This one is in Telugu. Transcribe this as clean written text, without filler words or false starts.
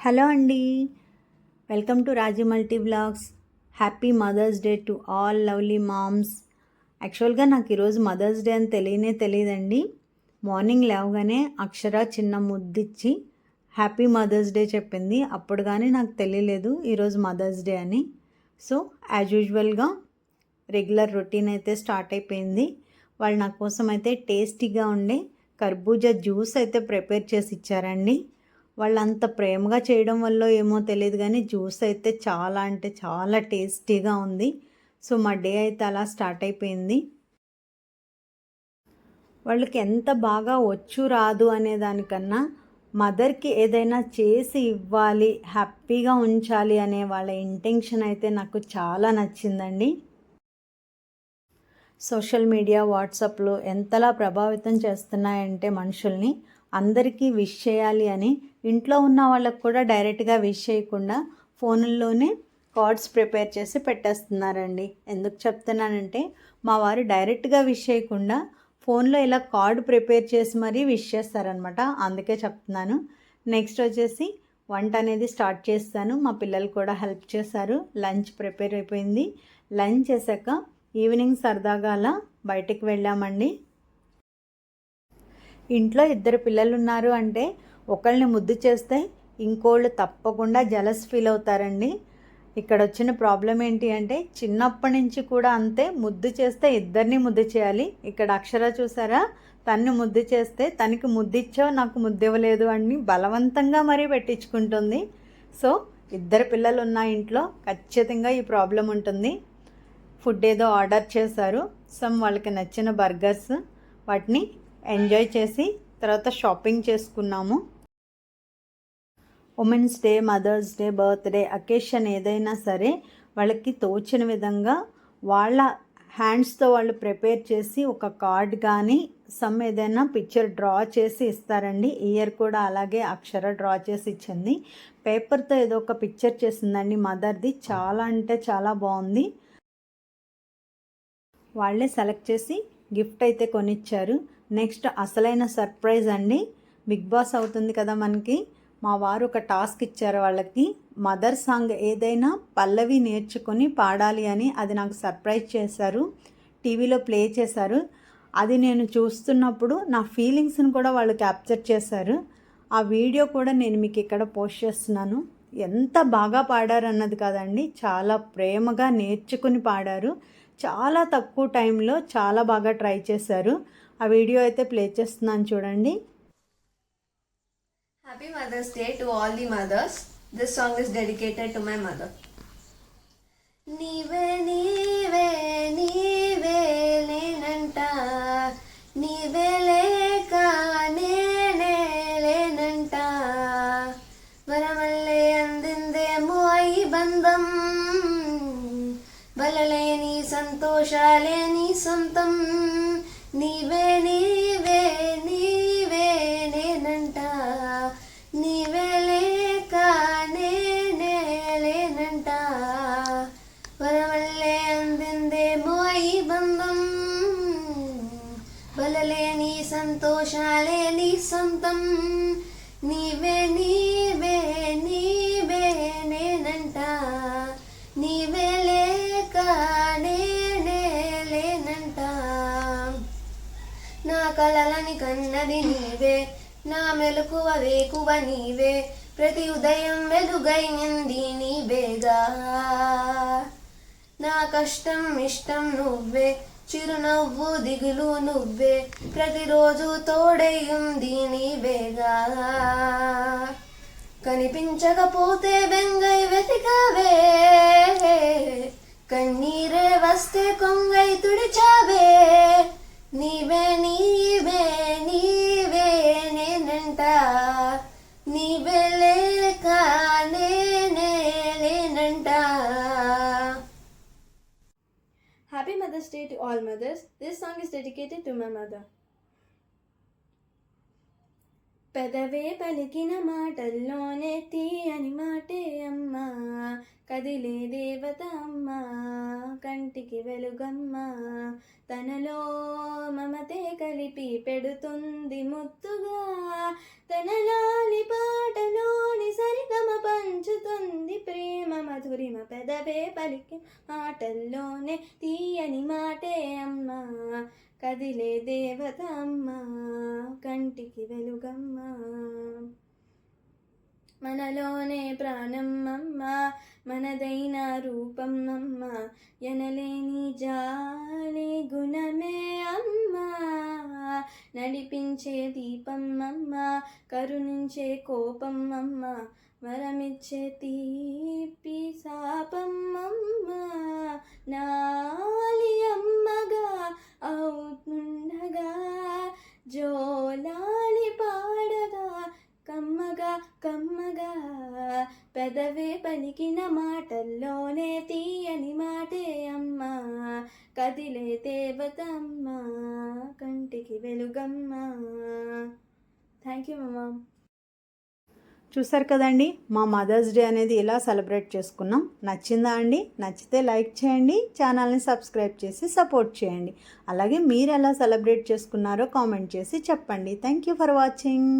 హలో అండి, welcome to Raji multi vlogs. Happy Mother's Day to all lovely moms. యాక్చువల్గా నాకు ఈరోజు మదర్స్ డే అని తెలియదండి. మార్నింగ్ లేవగానే అక్షర చిన్న ముద్దిచ్చి హ్యాపీ మదర్స్ డే చెప్పింది. అప్పుడు కానీ నాకు తెలియలేదు ఈరోజు మదర్స్ డే అని. సో యాజ్ యూజువల్గా రెగ్యులర్ రొటీన్ అయితే స్టార్ట్ అయిపోయింది. వాళ్ళు నా కోసం అయితే టేస్టీగా ఉండే కర్బూజా జ్యూస్ అయితే ప్రిపేర్ చేసి ఇచ్చారండి. వాళ్ళు అంత ప్రేమగా చేయడం వల్ల ఏమో తెలియదు కానీ జ్యూస్ అయితే చాలా అంటే చాలా టేస్టీగా ఉంది. సో మా డే అయితే అలా స్టార్ట్ అయిపోయింది. వాళ్ళకి ఎంత బాగా వచ్చు రాదు అనే దానికన్నా మదర్కి ఏదైనా చేసి ఇవ్వాలి, హ్యాపీగా ఉంచాలి అనే వాళ్ళ ఇంటెన్షన్ అయితే నాకు చాలా నచ్చిందండి. సోషల్ మీడియా, వాట్సాప్లో ఎంతలా ప్రభావితం చేస్తున్నాయంటే మనుషుల్ని, అందరికీ విష్ చేయాలి అని ఇంట్లో ఉన్న వాళ్ళకు కూడా డైరెక్ట్గా విష్ చేయకుండా ఫోన్లోనే కార్డ్స్ ప్రిపేర్ చేసి పెట్టేస్తున్నారండి. ఎందుకు చెప్తున్నానంటే మా వారు డైరెక్ట్గా విష్ చేయకుండా ఫోన్లో ఇలా కార్డు ప్రిపేర్ చేసి మరీ విష్ చేస్తారనమాట. అందుకే చెప్తున్నాను. నెక్స్ట్ వచ్చేసి వంట అనేది స్టార్ట్ చేస్తాను. మా పిల్లలు కూడా హెల్ప్ చేశారు. లంచ్ ప్రిపేర్ అయిపోయింది. లంచ్ చేశాక ఈవినింగ్ సరదాగా అలా బయటికి వెళ్ళామండి. ఇంట్లో ఇద్దరు పిల్లలు ఉన్నారు అంటే ఒకళ్ళని ముద్దు చేస్తే ఇంకోళ్ళు తప్పకుండా జలస్ ఫీల్ అవుతారండి. ఇక్కడ వచ్చిన ప్రాబ్లం ఏంటి అంటే చిన్నప్పటి నుంచి కూడా అంతే, ముద్దు చేస్తే ఇద్దరిని ముద్దు చేయాలి. ఇక్కడ అక్షర చూసారా, తన్ని ముద్దు చేస్తే తనకి ముద్దిచ్చావు నాకు ముద్దు ఇవ్వలేదు అని బలవంతంగా మరీ పెట్టించుకుంటుంది. సో ఇద్దరు పిల్లలు ఉన్న ఇంట్లో ఖచ్చితంగా ఈ ప్రాబ్లం ఉంటుంది. ఫుడ్ ఏదో ఆర్డర్ చేశారు, వాళ్ళకి నచ్చిన బర్గర్స్, వాటిని ఎంజాయ్ చేసి తర్వాత షాపింగ్ చేసుకున్నాము. Women's Day, Mother's Day, birthday occasion ఏదైనా సరే వాళ్ళకి తోచిన విధంగా వాళ్ళ హ్యాండ్స్తో వాళ్ళు ప్రిపేర్ చేసి ఒక కార్డ్ కానీ ఏదైనా పిక్చర్ డ్రా చేసి ఇస్తారండి. ఇయర్ కూడా అలాగే అక్షర డ్రా చేసి ఇచ్చింది. పేపర్తో ఏదో ఒక పిక్చర్ చేసిందండి మదర్ది. చాలా అంటే చాలా బాగుంది. వాళ్ళే సెలెక్ట్ చేసి గిఫ్ట్ అయితే కొనిచ్చారు. నెక్స్ట్ అసలైన సర్ప్రైజ్ అండి. బిగ్ బాస్ అవుతుంది కదా మనకి. మా వారు ఒక టాస్క్ ఇచ్చారు వాళ్ళకి. మదర్ సాంగ్ ఏదైనా పల్లవి నేర్చుకొని పాడాలి అని. అది నాకు సర్ప్రైజ్ చేశారు, టీవీలో ప్లే చేశారు. అది నేను చూస్తున్నప్పుడు నా ఫీలింగ్స్ని కూడా వాళ్ళు క్యాప్చర్ చేశారు. ఆ వీడియో కూడా నేను మీకు ఇక్కడ పోస్ట్ చేస్తున్నాను. ఎంత బాగా పాడారు అన్నది కాదండి, చాలా ప్రేమగా నేర్చుకుని పాడారు. చాలా తక్కువ టైంలో చాలా బాగా ట్రై చేశారు. ఆ వీడియో అయితే ప్లే చేస్తున్నాను చూడండి. Happy Mother's Day to all the mothers. This song is dedicated to my mother. నీవే నీవే నీవే లేనంట, నీవే లేక నేనే లేనంట, వరమల్లే అందిందేమో ఈ బంధం, బలలేని సంతోషాలే నీ సొంతం, నీవే నీవే నీవే నేనంట, నీవే లేక నేనే లేనంట, వరవల్లే అందిందేమో ఈ బంధం, బలలేని సంతోషాలే నీ సొంతం, నీవే నీవే నీవే నేనంట, నీవే లేక నేనే లేనంట, నా కలలని కన్నది నీవే, నా మెలకువ వేకువ నీవే, ప్రతి ఉదయం వెలుగైంది నీవేగా, నా కష్టం ఇష్టం నువ్వే, చిరునవ్వు దిగులు నువ్వే, ప్రతిరోజు తోడైంది నీవేగా, కనిపించకపోతే బెంగై వెతికావే, కన్నీరే వస్తే కొంగై తుడిచావే, నీవే నీవే నీవే నేనంట, నీవే లేక నేనే లేనంట. Happy Mother's Day to all mothers. This song is dedicated to my mother. పెదవే పలికిన మాటల్లోనే తీయని మాటే అమ్మా, కదిలే దేవత అమ్మా, కంటికి వెలుగమ్మ, తనలో మమతే కలిపి పెడుతుంది ముత్తుగా, తన లాలి పాటలోని సరిగమ పంచుతుంది ప్రేమ మధురిమ, పెదవే పలికి మాటల్లోనే తీయని మాటే అమ్మ, కదిలే దేవత అమ్మ, కంటికి వెలుగమ్మ. మనలోనే ప్రాణం అమ్మ, మనదైన రూపం అమ్మ, ఎనలేని జాలి గుణమే అమ్మ, నడిపించే దీపం అమ్మ, కరుణించే కోపం అమ్మ, వరమిచ్చే తీపి శాపం అమ్మ, నాలి అమ్మగా అవుతుండగా జోలాలి పాడగా కమ్మగా కమ్మగా, పెదవే పలికిన మాటల్లోనే తీయని మాటే అమ్మ, కదిలే దేవత అమ్మ, కంటికి వెలుగమ్మ. థ్యాంక్ యూ మమ్మ. చూసారు కదండి, మా మదర్స్ డే అనేది ఇలా సెలబ్రేట్ చేసుకున్నాం. నచ్చిందా అండి? నచ్చితే లైక్ చేయండి, ఛానల్ని సబ్స్క్రైబ్ చేసి సపోర్ట్ చేయండి. అలాగే మీరు ఎలా సెలబ్రేట్ చేసుకున్నారో కామెంట్ చేసి చెప్పండి. Thank you for watching.